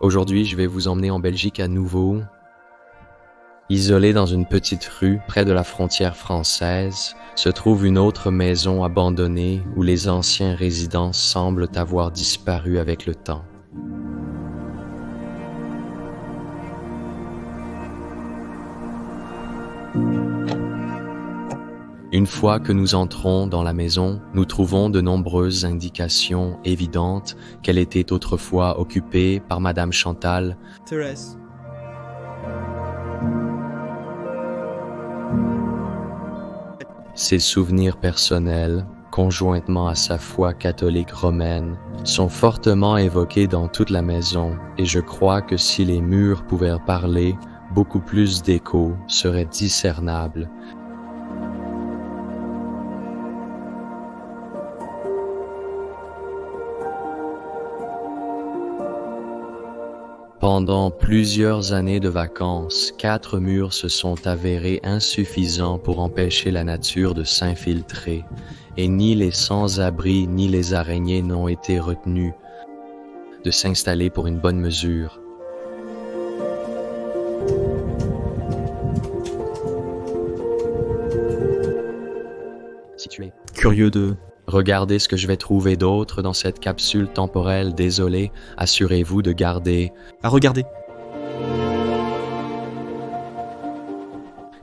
Aujourd'hui, je vais vous emmener en Belgique à nouveau. Isolée dans une petite rue près de la frontière française, se trouve une autre maison abandonnée où les anciens résidents semblent avoir disparu avec le temps. Une fois que nous entrons dans la maison, nous trouvons de nombreuses indications évidentes qu'elle était autrefois occupée par Madame Chantal, Thérèse. Ses souvenirs personnels, conjointement à sa foi catholique romaine, sont fortement évoqués dans toute la maison et je crois que si les murs pouvaient parler, beaucoup plus d'échos seraient discernables. Pendant plusieurs années de vacances, 4 murs se sont avérés insuffisants pour empêcher la nature de s'infiltrer, et ni les sans-abri ni les araignées n'ont été retenus de s'installer pour une bonne mesure. Si tu es Curieux de... regardez ce que je vais trouver d'autre dans cette capsule temporelle désolée, assurez-vous de garder À regarder.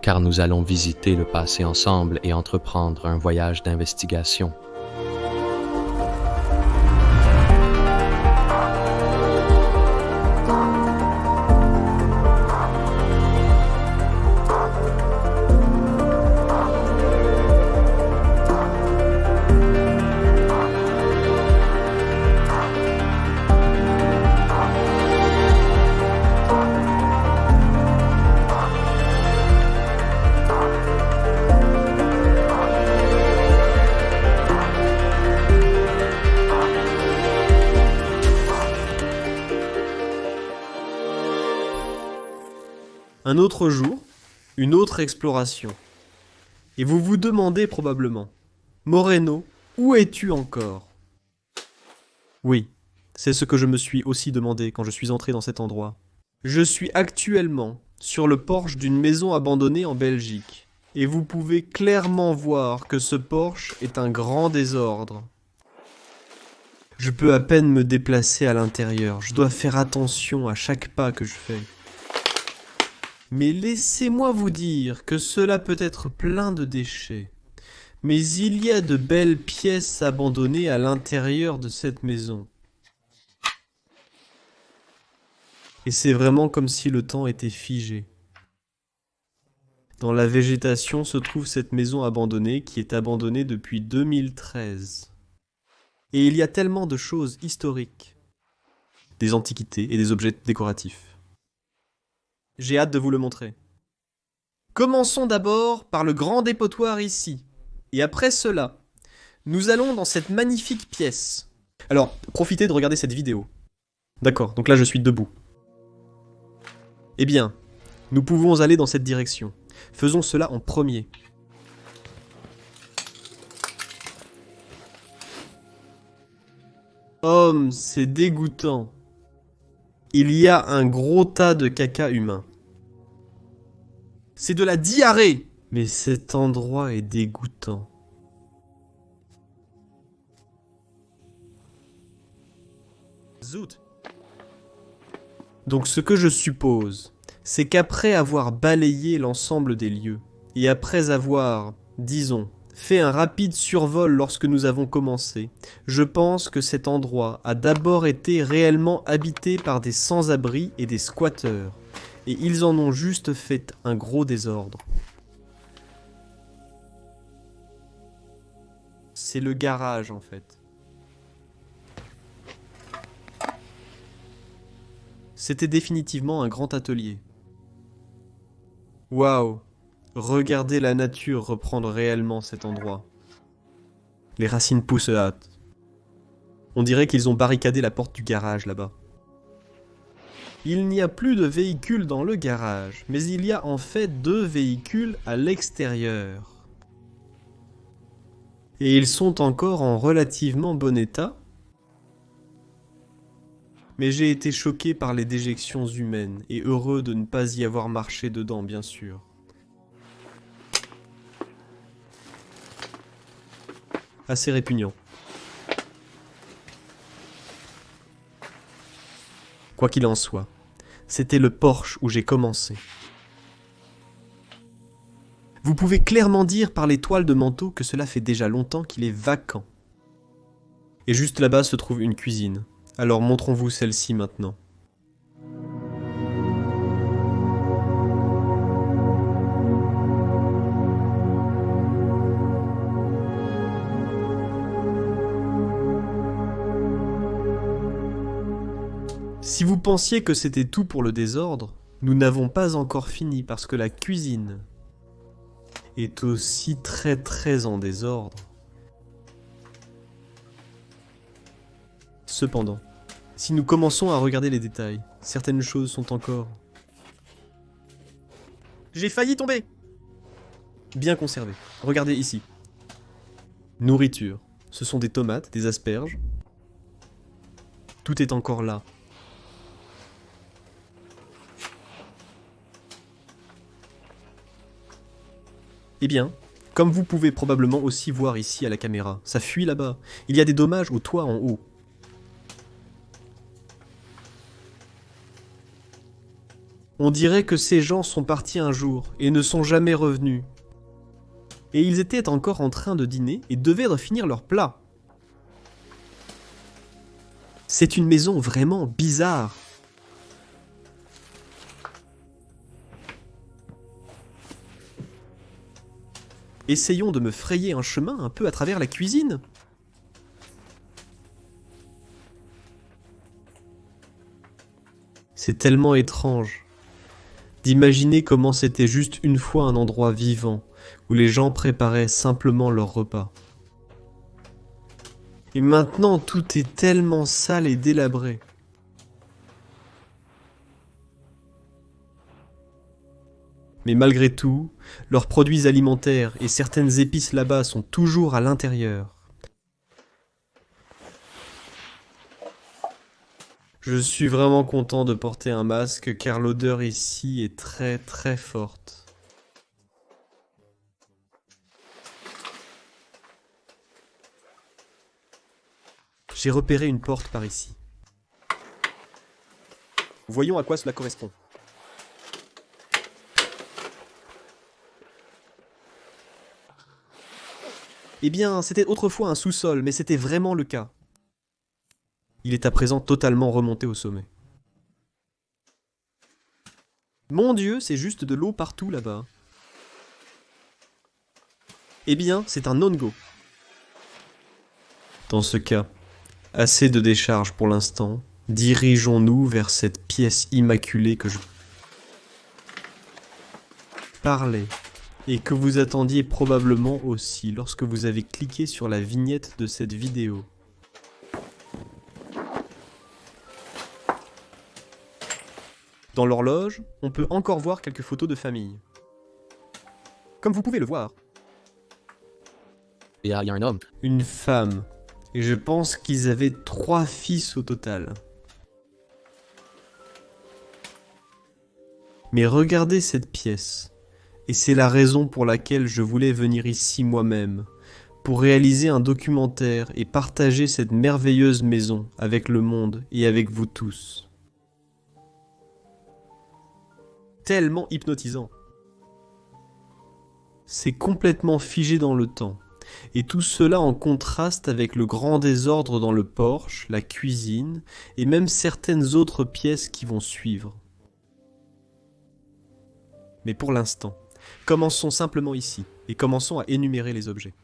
car nous allons visiter le passé ensemble et entreprendre un voyage d'investigation. Un autre jour, une autre exploration. Et vous vous demandez probablement, Moreno, où es-tu encore? Oui, c'est ce que je me suis aussi demandé quand je suis entré dans cet endroit. Je suis actuellement sur le porche d'une maison abandonnée en Belgique. Et vous pouvez clairement voir que ce porche est un grand désordre. Je peux à peine me déplacer à l'intérieur, je dois faire attention à chaque pas que je fais. Mais laissez-moi vous dire que cela peut être plein de déchets. Mais il y a de belles pièces abandonnées à l'intérieur de cette maison. Et c'est vraiment comme si le temps était figé. Dans la végétation se trouve cette maison abandonnée qui est abandonnée depuis 2013. Et il y a tellement de choses historiques. Des antiquités et des objets décoratifs. J'ai hâte de vous le montrer. Commençons d'abord par le grand dépotoir ici. Et après cela, nous allons dans cette magnifique pièce. Alors, profitez de regarder cette vidéo. D'accord, donc là je suis debout. Eh bien, nous pouvons aller dans cette direction. Faisons cela en premier. Oh, c'est dégoûtant. Il y a un gros tas de caca humain. C'est de la diarrhée! Mais cet endroit est dégoûtant. Zout! Donc ce que je suppose, c'est qu'après avoir balayé l'ensemble des lieux, et après avoir, disons, fait un rapide survol lorsque nous avons commencé, je pense que cet endroit a d'abord été réellement habité par des sans-abri et des squatteurs. Et ils en ont juste fait un gros désordre. C'est le garage en fait. C'était définitivement un grand atelier. Waouh! Regardez la nature reprendre réellement cet endroit. Les racines poussent hâte. On dirait qu'ils ont barricadé la porte du garage là-bas. Il n'y a plus de véhicules dans le garage, mais il y a en fait 2 véhicules à l'extérieur. Et ils sont encore en relativement bon état. Mais j'ai été choqué par les déjections humaines, et heureux de ne pas y avoir marché dedans, bien sûr. Assez répugnant. Quoi qu'il en soit, c'était le porche où j'ai commencé. Vous pouvez clairement dire par les toiles de manteau que cela fait déjà longtemps qu'il est vacant. Et juste là-bas se trouve une cuisine. Alors montrons-vous celle-ci maintenant. Si vous pensiez que c'était tout pour le désordre, nous n'avons pas encore fini parce que la cuisine est aussi très en désordre. Cependant, si nous commençons à regarder les détails, certaines choses sont encore... J'ai failli tomber! Bien conservé. Regardez ici. Nourriture. Ce sont des tomates, des asperges. Tout est encore là. Eh bien, comme vous pouvez probablement aussi voir ici à la caméra, ça fuit là-bas. Il y a des dommages au toit en haut. On dirait que ces gens sont partis un jour et ne sont jamais revenus. Et ils étaient encore en train de dîner et devaient finir leur plat. C'est une maison vraiment bizarre. Essayons de me frayer un chemin un peu à travers la cuisine. C'est tellement étrange d'imaginer comment c'était juste une fois un endroit vivant où les gens préparaient simplement leur repas. Et maintenant tout est tellement sale et délabré. Mais malgré tout, leurs produits alimentaires et certaines épices là-bas sont toujours à l'intérieur. Je suis vraiment content de porter un masque car l'odeur ici est très forte. J'ai repéré une porte par ici. Voyons à quoi cela correspond. Eh bien, c'était autrefois un sous-sol, mais c'était vraiment le cas. Il est à présent totalement remonté au sommet. Mon Dieu, c'est juste de l'eau partout là-bas. Eh bien, c'est un no-go. Dans ce cas, assez de décharge pour l'instant. Dirigeons-nous vers cette pièce immaculée que je parlais et que vous attendiez probablement aussi lorsque vous avez cliqué sur la vignette de cette vidéo. Dans l'horloge, on peut encore voir quelques photos de famille. Comme vous pouvez le voir. Il y a un homme. Une femme. Et je pense qu'ils avaient 3 fils au total. Mais regardez cette pièce. Et c'est la raison pour laquelle je voulais venir ici moi-même. Pour réaliser un documentaire et partager cette merveilleuse maison avec le monde et avec vous tous. Tellement hypnotisant. C'est complètement figé dans le temps. Et tout cela en contraste avec le grand désordre dans le porche, la cuisine, et même certaines autres pièces qui vont suivre. Mais pour l'instant, commençons simplement ici, et commençons à énumérer les objets.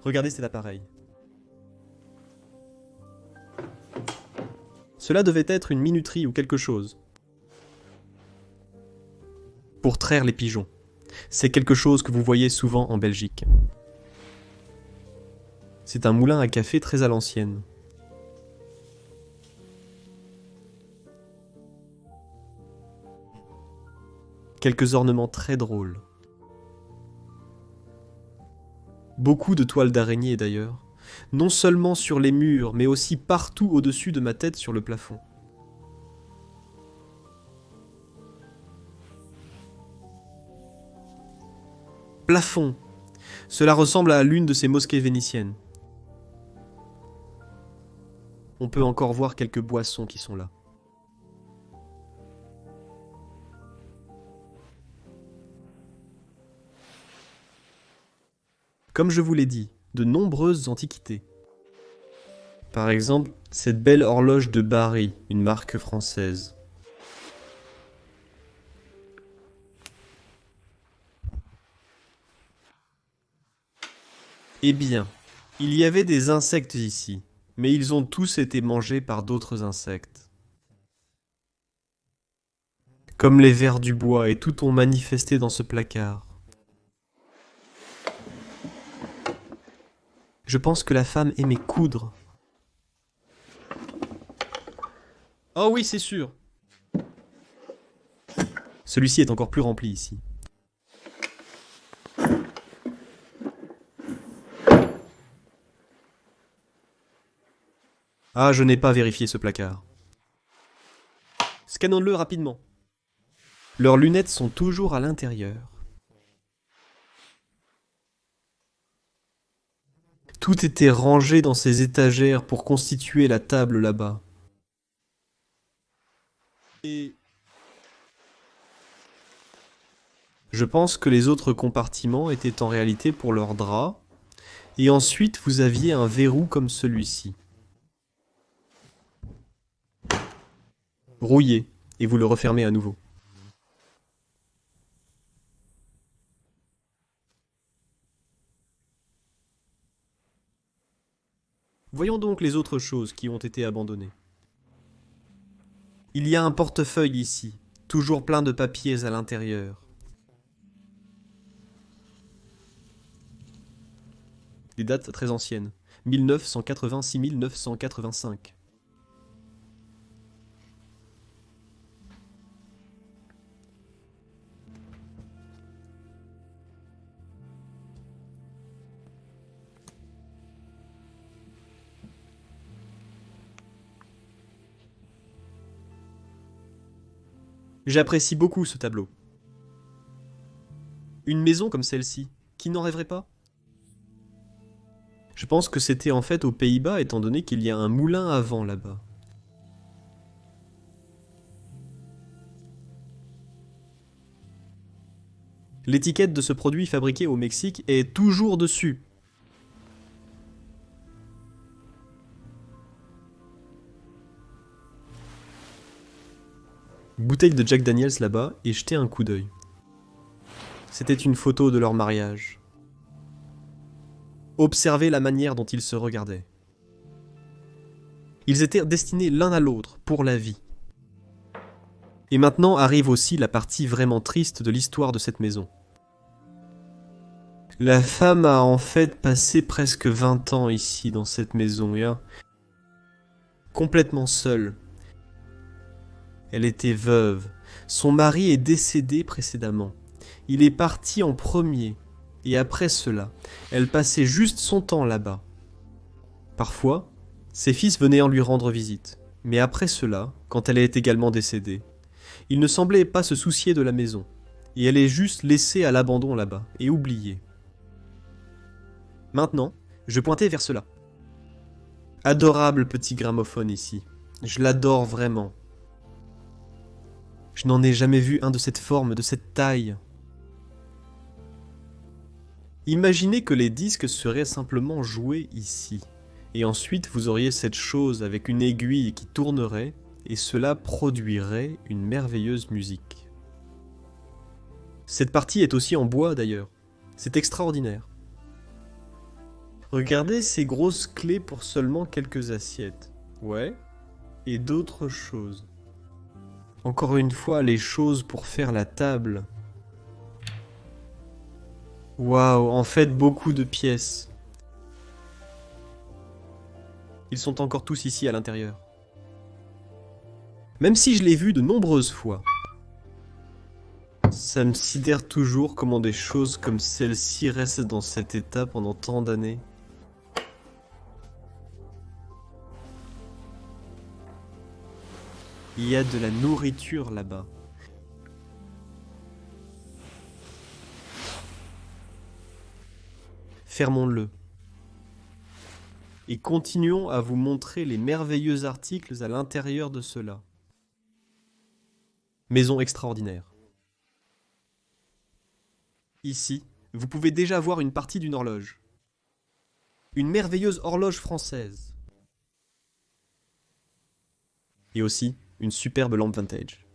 Regardez cet appareil. Cela devait être une minuterie ou quelque chose. Pour traire les pigeons. C'est quelque chose que vous voyez souvent en Belgique. C'est un moulin à café très à l'ancienne. Quelques ornements très drôles. Beaucoup de toiles d'araignée d'ailleurs. Non seulement sur les murs, mais aussi partout au-dessus de ma tête sur le plafond. Plafond. Cela ressemble à l'une de ces mosquées vénitiennes. On peut encore voir quelques boissons qui sont là. Comme je vous l'ai dit, de nombreuses antiquités. Par exemple, cette belle horloge de Bari, une marque française. Eh bien, il y avait des insectes ici, mais ils ont tous été mangés par d'autres insectes. Comme les vers du bois et tout ont manifesté dans ce placard. Je pense que la femme aimait coudre. Oh oui, c'est sûr. Celui-ci est encore plus rempli ici. Ah, je n'ai pas vérifié ce placard. Scannons-le rapidement. Leurs lunettes sont toujours à l'intérieur. Tout était rangé dans ces étagères pour constituer la table là-bas. Et je pense que les autres compartiments étaient en réalité pour leurs draps. Et ensuite, vous aviez un verrou comme celui-ci. Rouillé, et vous le refermez à nouveau. Voyons donc les autres choses qui ont été abandonnées. Il y a un portefeuille ici, toujours plein de papiers à l'intérieur. Des dates très anciennes, 1986-1985. J'apprécie beaucoup ce tableau. Une maison comme celle-ci, qui n'en rêverait pas? Je pense que c'était en fait aux Pays-Bas, étant donné qu'il y a un moulin à vent là-bas. L'étiquette de ce produit fabriqué au Mexique est toujours dessus. Bouteille de Jack Daniels là-bas et jetez un coup d'œil. C'était une photo de leur mariage. Observez la manière dont ils se regardaient. Ils étaient destinés l'un à l'autre pour la vie. Et maintenant arrive aussi la partie vraiment triste de l'histoire de cette maison. La femme a en fait passé presque 20 ans ici dans cette maison, complètement seule. Elle était veuve. Son mari est décédé précédemment. Il est parti en premier. Et après cela, elle passait juste son temps là-bas. Parfois, ses fils venaient en lui rendre visite. Mais après cela, quand elle est également décédée, il ne semblait pas se soucier de la maison. Et elle est juste laissée à l'abandon là-bas, et oubliée. Maintenant, je pointais vers cela. Adorable petit gramophone ici. Je l'adore vraiment. Je n'en ai jamais vu un de cette forme, de cette taille. Imaginez que les disques seraient simplement joués ici. Et ensuite, vous auriez cette chose avec une aiguille qui tournerait, et cela produirait une merveilleuse musique. Cette partie est aussi en bois d'ailleurs. C'est extraordinaire. Regardez ces grosses clés pour seulement quelques assiettes. Ouais. Et d'autres choses. Encore une fois, les choses pour faire la table. Waouh, en fait, beaucoup de pièces. Ils sont encore tous ici à l'intérieur. Même si je l'ai vu de nombreuses fois. Ça me sidère toujours comment des choses comme celle-ci restent dans cet état pendant tant d'années. Il y a de la nourriture là-bas. Fermons-le. Et continuons à vous montrer les merveilleux articles à l'intérieur de cela. Maison extraordinaire. Ici, vous pouvez déjà voir une partie d'une horloge. Une merveilleuse horloge française. Et aussi, une superbe lampe vintage.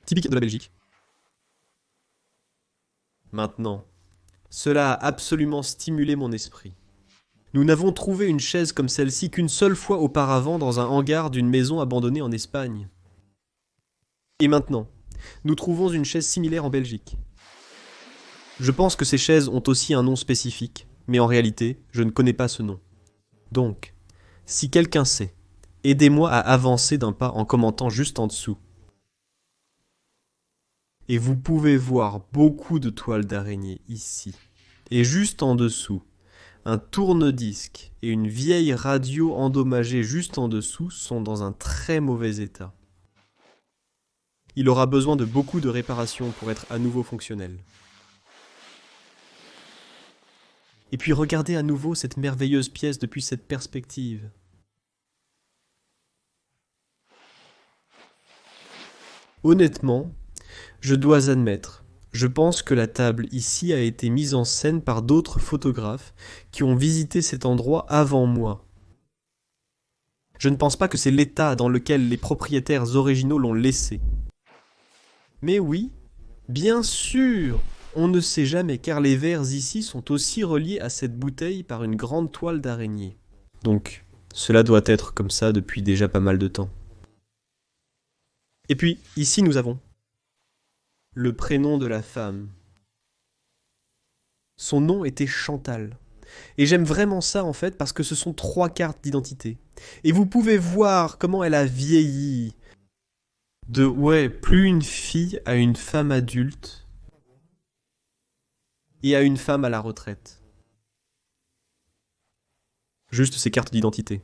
Typique de la Belgique. Maintenant, cela a absolument stimulé mon esprit. Nous n'avons trouvé une chaise comme celle-ci qu'une seule fois auparavant dans un hangar d'une maison abandonnée en Espagne. Et maintenant, nous trouvons une chaise similaire en Belgique. Je pense que ces chaises ont aussi un nom spécifique, mais en réalité, je ne connais pas ce nom. Donc, si quelqu'un sait, aidez-moi à avancer d'un pas en commentant juste en dessous. Et vous pouvez voir beaucoup de toiles d'araignée ici. Et juste en dessous, un tourne-disque et une vieille radio endommagée juste en dessous sont dans un très mauvais état. Il aura besoin de beaucoup de réparations pour être à nouveau fonctionnel. Et puis regardez à nouveau cette merveilleuse pièce depuis cette perspective. Honnêtement, je dois admettre, je pense que la table ici a été mise en scène par d'autres photographes qui ont visité cet endroit avant moi. Je ne pense pas que c'est l'état dans lequel les propriétaires originaux l'ont laissé. Mais oui, bien sûr, on ne sait jamais car les verres ici sont aussi reliés à cette bouteille par une grande toile d'araignée. Donc, cela doit être comme ça depuis déjà pas mal de temps. Et puis, ici nous avons le prénom de la femme. Son nom était Chantal. Et j'aime vraiment ça en fait parce que ce sont 3 cartes d'identité. Et vous pouvez voir comment elle a vieilli. De, plus une fille à une femme adulte et à une femme à la retraite. Juste ces cartes d'identité.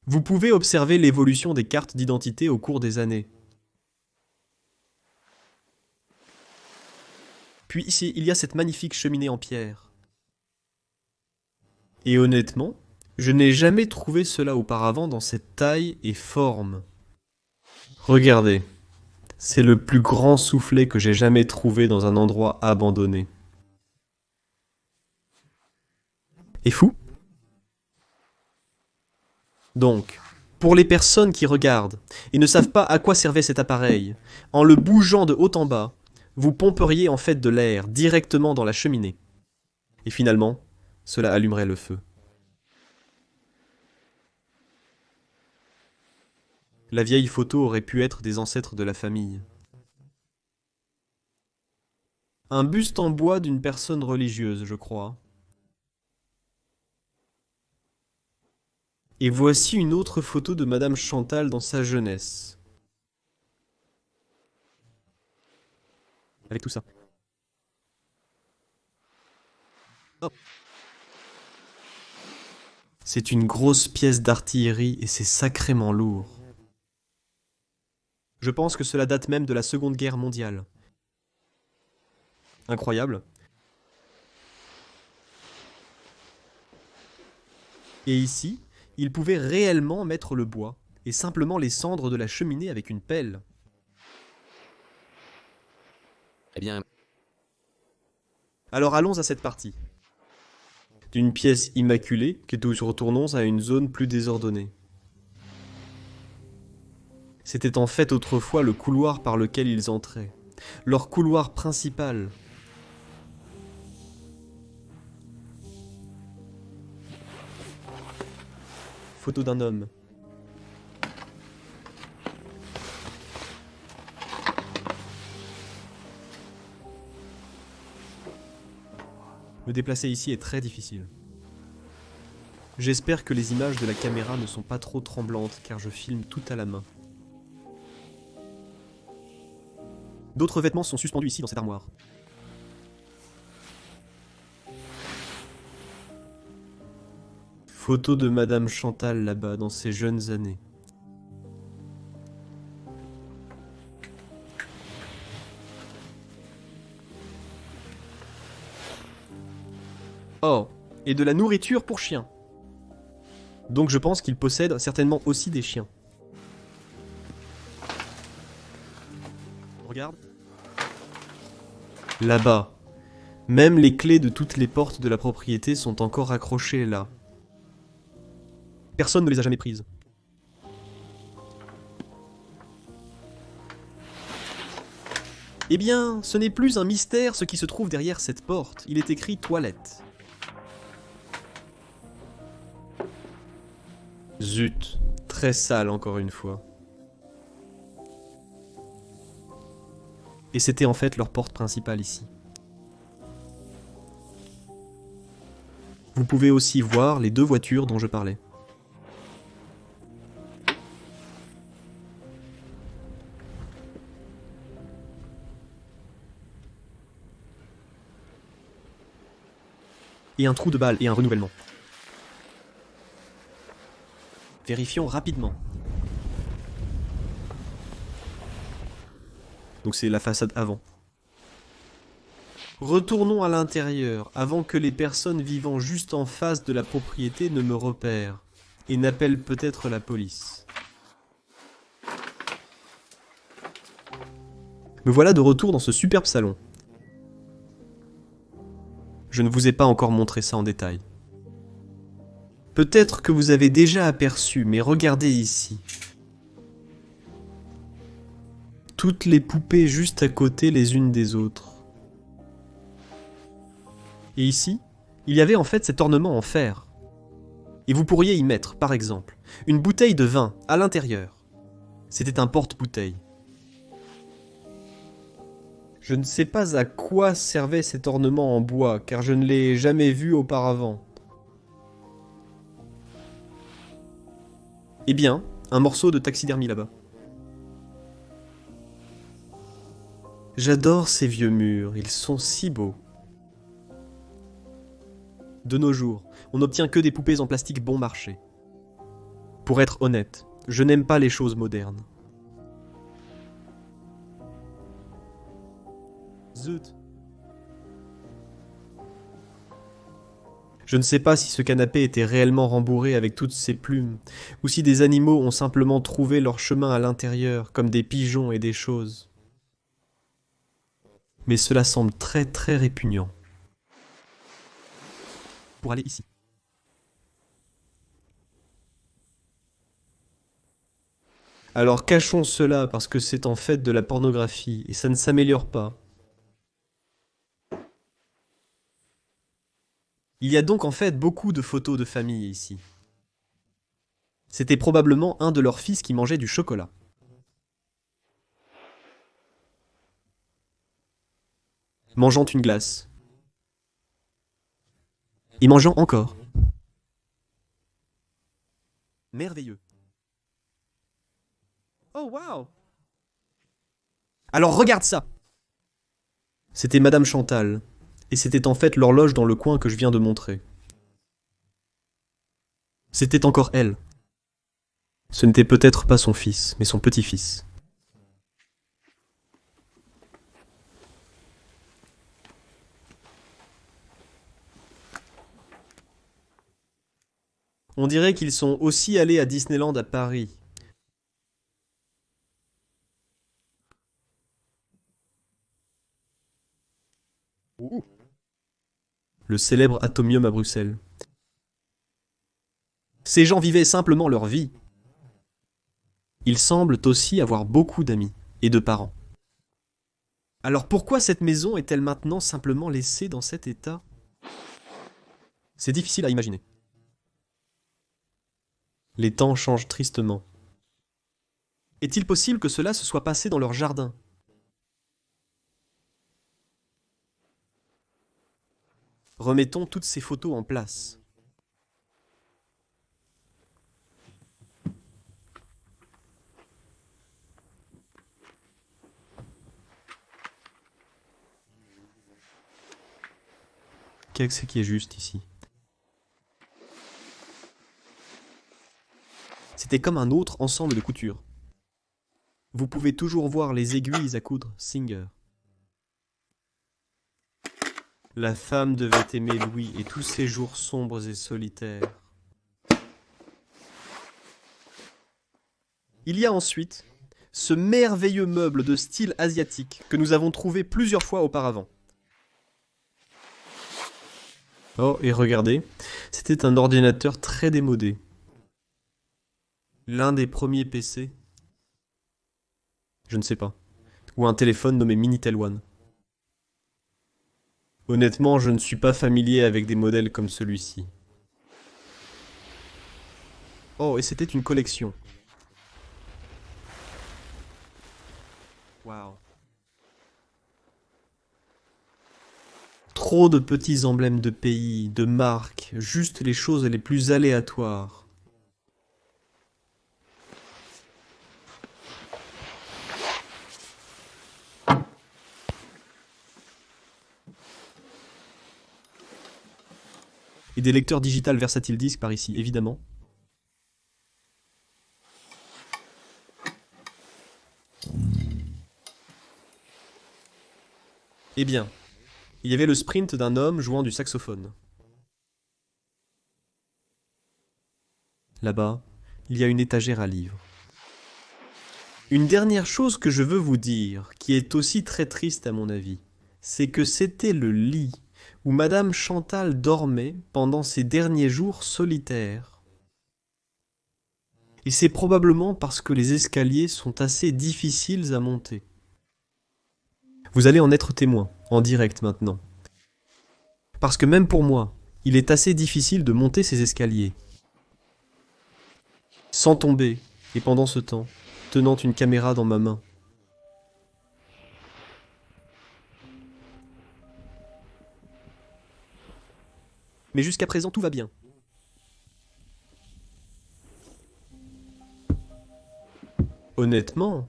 Vous pouvez observer l'évolution des cartes d'identité au cours des années. Puis ici, il y a cette magnifique cheminée en pierre. Et honnêtement, je n'ai jamais trouvé cela auparavant dans cette taille et forme. Regardez, c'est le plus grand soufflet que j'ai jamais trouvé dans un endroit abandonné. Et fou? Donc, pour les personnes qui regardent et ne savent pas à quoi servait cet appareil, en le bougeant de haut en bas, vous pomperiez en fait de l'air directement dans la cheminée. Et finalement, cela allumerait le feu. La vieille photo aurait pu être des ancêtres de la famille. Un buste en bois d'une personne religieuse, je crois. Et voici une autre photo de Madame Chantal dans sa jeunesse. Avec tout ça. Oh. C'est une grosse pièce d'artillerie et c'est sacrément lourd. Je pense que cela date même de la Seconde Guerre mondiale. Incroyable. Et ici, ils pouvaient réellement mettre le bois et simplement les cendres de la cheminée avec une pelle. Eh bien, alors allons à cette partie. D'une pièce immaculée que nous retournons à une zone plus désordonnée. C'était en fait autrefois le couloir par lequel ils entraient, leur couloir principal. Photo d'un homme. Me déplacer ici est très difficile. J'espère que les images de la caméra ne sont pas trop tremblantes car je filme tout à la main. D'autres vêtements sont suspendus ici dans cette armoire. Photo de Madame Chantal là-bas, dans ses jeunes années. Oh, et de la nourriture pour chiens. Donc je pense qu'il possède certainement aussi des chiens. Regarde. Là-bas. Même les clés de toutes les portes de la propriété sont encore accrochées là. Personne ne les a jamais prises. Eh bien, ce n'est plus un mystère ce qui se trouve derrière cette porte. Il est écrit toilette. Zut, très sale encore une fois. Et c'était en fait leur porte principale ici. Vous pouvez aussi voir les deux voitures dont je parlais. Et un trou de balle et un renouvellement. Vérifions rapidement. Donc c'est la façade avant. Retournons à l'intérieur, avant que les personnes vivant juste en face de la propriété ne me repèrent, et n'appellent peut-être la police. Me voilà de retour dans ce superbe salon. Je ne vous ai pas encore montré ça en détail. Peut-être que vous avez déjà aperçu, mais regardez ici. Toutes les poupées juste à côté les unes des autres. Et ici, il y avait en fait cet ornement en fer. Et vous pourriez y mettre, par exemple, une bouteille de vin à l'intérieur. C'était un porte-bouteille. Je ne sais pas à quoi servait cet ornement en bois, car je ne l'ai jamais vu auparavant. Eh bien, un morceau de taxidermie là-bas. J'adore ces vieux murs, ils sont si beaux. De nos jours, on n'obtient que des poupées en plastique bon marché. Pour être honnête, je n'aime pas les choses modernes. Zut. Je ne sais pas si ce canapé était réellement rembourré avec toutes ces plumes, ou si des animaux ont simplement trouvé leur chemin à l'intérieur, comme des pigeons et des choses. Mais cela semble très très répugnant. Pour aller ici. Alors cachons cela parce que c'est en fait de la pornographie, et ça ne s'améliore pas. Il y a donc en fait beaucoup de photos de famille ici. C'était probablement un de leurs fils qui mangeait du chocolat. Mangeant une glace. Et mangeant encore. Merveilleux. Oh waouh! Alors regarde ça! C'était Madame Chantal, et c'était en fait l'horloge dans le coin que je viens de montrer. C'était encore elle. Ce n'était peut-être pas son fils, mais son petit-fils. On dirait qu'ils sont aussi allés à Disneyland à Paris. Ouh. Le célèbre Atomium à Bruxelles. Ces gens vivaient simplement leur vie. Ils semblent aussi avoir beaucoup d'amis et de parents. Alors pourquoi cette maison est-elle maintenant simplement laissée dans cet état? C'est difficile à imaginer. Les temps changent tristement. Est-il possible que cela se soit passé dans leur jardin? Remettons toutes ces photos en place. Qu'est-ce qui est juste ici? C'était comme un autre ensemble de coutures. Vous pouvez toujours voir les aiguilles à coudre Singer. La femme devait aimer Louis et tous ses jours sombres et solitaires. Il y a ensuite ce merveilleux meuble de style asiatique que nous avons trouvé plusieurs fois auparavant. Oh, et regardez, c'était un ordinateur très démodé. L'un des premiers PC. Je ne sais pas. Ou un téléphone nommé Minitel One. Honnêtement, je ne suis pas familier avec des modèles comme celui-ci. Oh, et c'était une collection. Waouh. Trop de petits emblèmes de pays, de marques, juste les choses les plus aléatoires. Et des lecteurs digital versatile disques par ici, évidemment. Eh bien, il y avait le sprint d'un homme jouant du saxophone. Là-bas, il y a une étagère à livres. Une dernière chose que je veux vous dire, qui est aussi très triste à mon avis, c'est que c'était le lit où Madame Chantal dormait pendant ses derniers jours solitaires. Et c'est probablement parce que les escaliers sont assez difficiles à monter. Vous allez en être témoin, en direct maintenant. Parce que même pour moi, il est assez difficile de monter ces escaliers. Sans tomber, et pendant ce temps, tenant une caméra dans ma main. Mais jusqu'à présent, tout va bien. Honnêtement,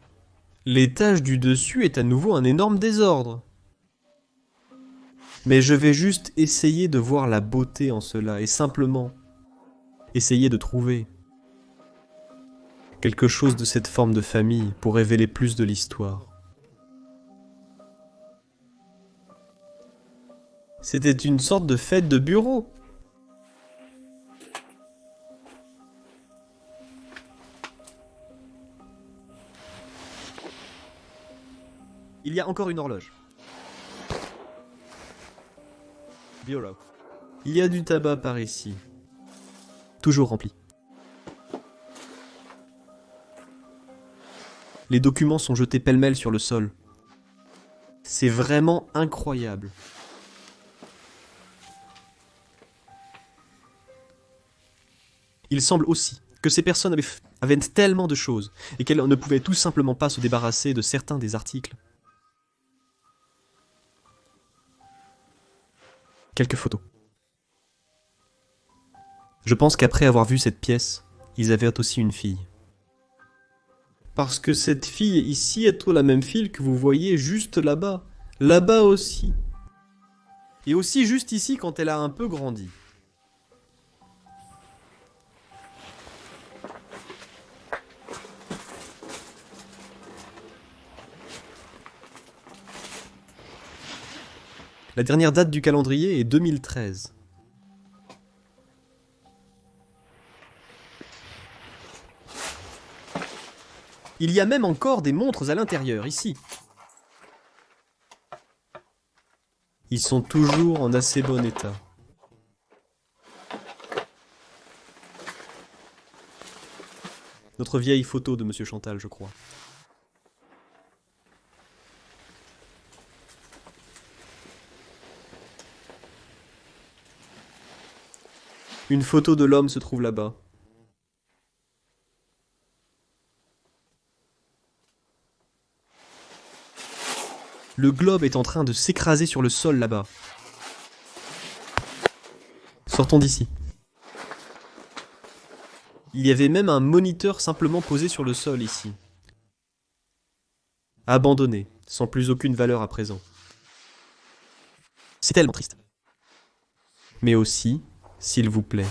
l'étage du dessus est à nouveau un énorme désordre. Mais je vais juste essayer de voir la beauté en cela et simplement essayer de trouver quelque chose de cette forme de famille pour révéler plus de l'histoire. C'était une sorte de fête de bureau. Il y a encore une horloge. Bureau. Il y a du tabac par ici. Toujours rempli. Les documents sont jetés pêle-mêle sur le sol. C'est vraiment incroyable. Il semble aussi que ces personnes avaient tellement de choses et qu'elles ne pouvaient tout simplement pas se débarrasser de certains des articles. Quelques photos. Je pense qu'après avoir vu cette pièce, ils avaient aussi une fille. Parce que cette fille ici est la même fille que vous voyez juste là-bas. Là-bas aussi. Et aussi juste ici quand elle a un peu grandi. La dernière date du calendrier est 2013. Il y a même encore des montres à l'intérieur, ici. Ils sont toujours en assez bon état. Notre vieille photo de Monsieur Chantal, je crois. Une photo de l'homme se trouve là-bas. Le globe est en train de s'écraser sur le sol là-bas. Sortons d'ici. Il y avait même un moniteur simplement posé sur le sol ici. Abandonné, sans plus aucune valeur à présent. C'est tellement triste. Mais aussi, s'il vous plaît,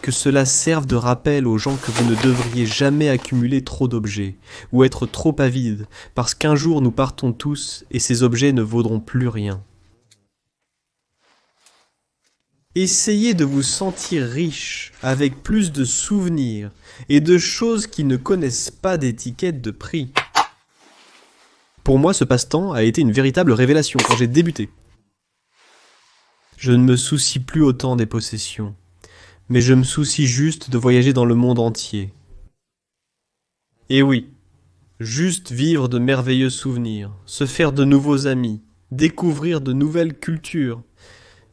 que cela serve de rappel aux gens que vous ne devriez jamais accumuler trop d'objets, ou être trop avide, parce qu'un jour nous partons tous et ces objets ne vaudront plus rien. Essayez de vous sentir riche, avec plus de souvenirs et de choses qui ne connaissent pas d'étiquette de prix. Pour moi, ce passe-temps a été une véritable révélation quand j'ai débuté. Je ne me soucie plus autant des possessions, mais je me soucie juste de voyager dans le monde entier. Et oui, juste vivre de merveilleux souvenirs, se faire de nouveaux amis, découvrir de nouvelles cultures,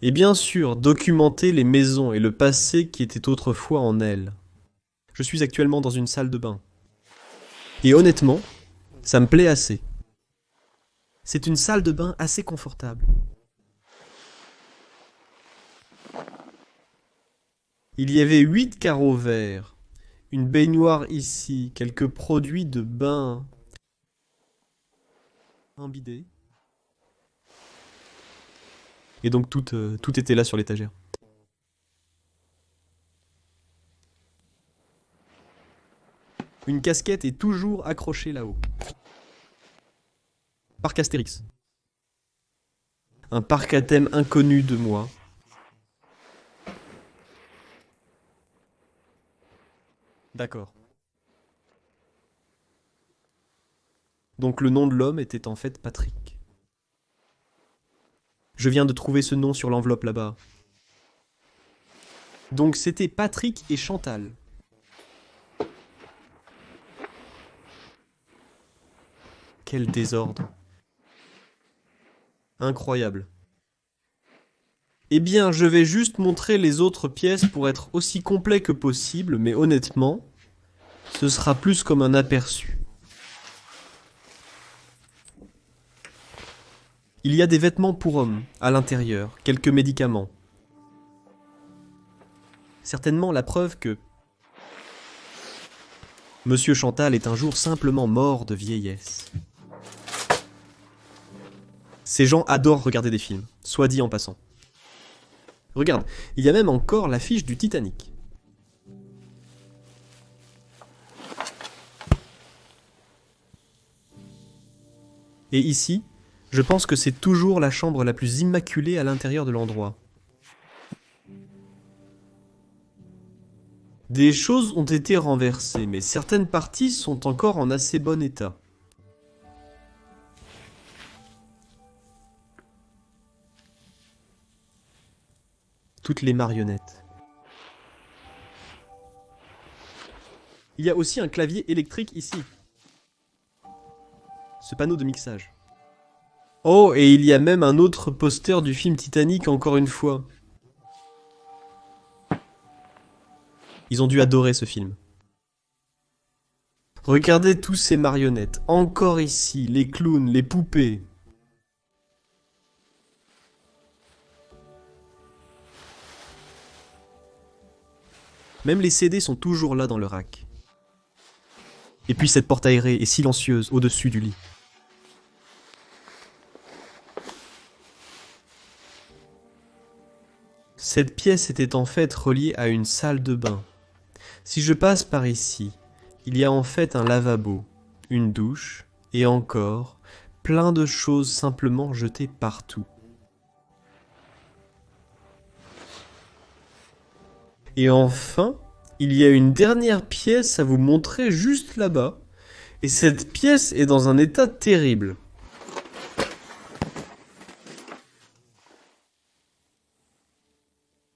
et bien sûr documenter les maisons et le passé qui était autrefois en elles. Je suis actuellement dans une salle de bain. Et honnêtement, ça me plaît assez. C'est une salle de bain assez confortable. Il y avait 8 carreaux verts, une baignoire ici, quelques produits de bain, un bidet. Et donc tout était là sur l'étagère. Une casquette est toujours accrochée là-haut. Parc Astérix. Un parc à thème inconnu de moi. D'accord. Donc le nom de l'homme était en fait Patrick. Je viens de trouver ce nom sur l'enveloppe là-bas. Donc c'était Patrick et Chantal. Quel désordre. Incroyable. Eh bien, je vais juste montrer les autres pièces pour être aussi complet que possible, mais honnêtement, ce sera plus comme un aperçu. Il y a des vêtements pour hommes, à l'intérieur, quelques médicaments. Certainement la preuve que Monsieur Chantal est un jour simplement mort de vieillesse. Ces gens adorent regarder des films, soit dit en passant. Regarde, il y a même encore l'affiche du Titanic. Et ici, je pense que c'est toujours la chambre la plus immaculée à l'intérieur de l'endroit. Des choses ont été renversées, mais certaines parties sont encore en assez bon état. Toutes les marionnettes. Il y a aussi un clavier électrique ici. Ce panneau de mixage. Oh, et il y a même un autre poster du film Titanic encore une fois. Ils ont dû adorer ce film. Regardez tous ces marionnettes. Encore ici, les clowns, les poupées. Même les CD sont toujours là dans le rack. Et puis cette porte aérée et silencieuse au-dessus du lit. Cette pièce était en fait reliée à une salle de bain. Si je passe par ici, il y a en fait un lavabo, une douche, et encore, plein de choses simplement jetées partout. Et enfin, il y a une dernière pièce à vous montrer juste là-bas, et cette pièce est dans un état terrible.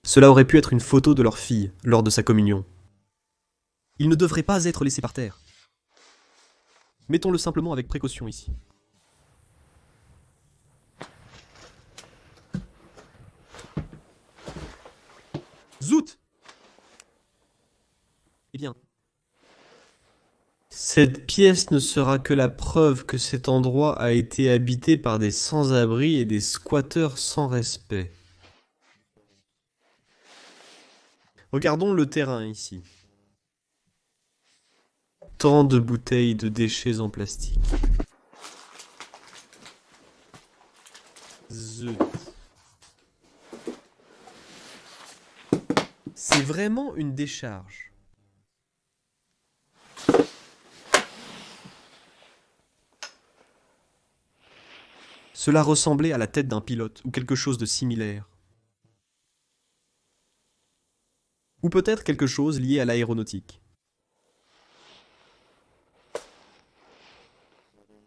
Cela aurait pu être une photo de leur fille lors de sa communion. Il ne devrait pas être laissé par terre. Mettons-le simplement avec précaution ici. Zout! Eh bien, cette pièce ne sera que la preuve que cet endroit a été habité par des sans-abri et des squatteurs sans respect. Regardons le terrain ici. Tant de bouteilles de déchets en plastique. Zut. C'est vraiment une décharge. Cela ressemblait à la tête d'un pilote ou quelque chose de similaire. Ou peut-être quelque chose lié à l'aéronautique.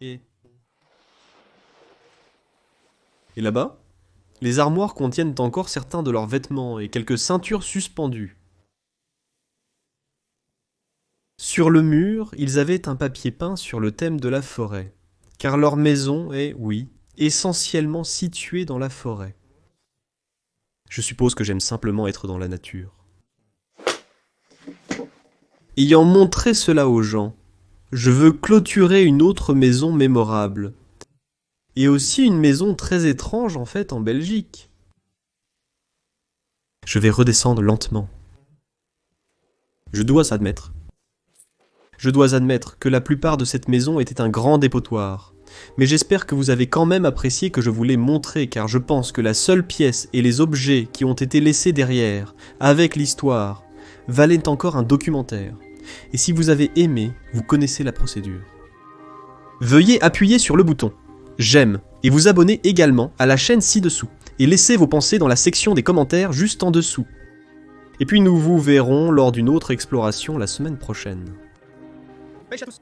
Et là-bas, les armoires contiennent encore certains de leurs vêtements et quelques ceintures suspendues. Sur le mur, ils avaient un papier peint sur le thème de la forêt, car leur maison est, oui, essentiellement située dans la forêt. Je suppose que j'aime simplement être dans la nature. Ayant montré cela aux gens, je veux clôturer une autre maison mémorable. Et aussi une maison très étrange en fait en Belgique. Je vais redescendre lentement. Je dois admettre que la plupart de cette maison était un grand dépotoir. Mais j'espère que vous avez quand même apprécié que je vous l'ai montré, car je pense que la seule pièce et les objets qui ont été laissés derrière, avec l'histoire, valaient encore un documentaire. Et si vous avez aimé, vous connaissez la procédure. Veuillez appuyer sur le bouton j'aime et vous abonner également à la chaîne ci-dessous. Et laissez vos pensées dans la section des commentaires juste en dessous. Et puis nous vous verrons lors d'une autre exploration la semaine prochaine. Pêche à tous!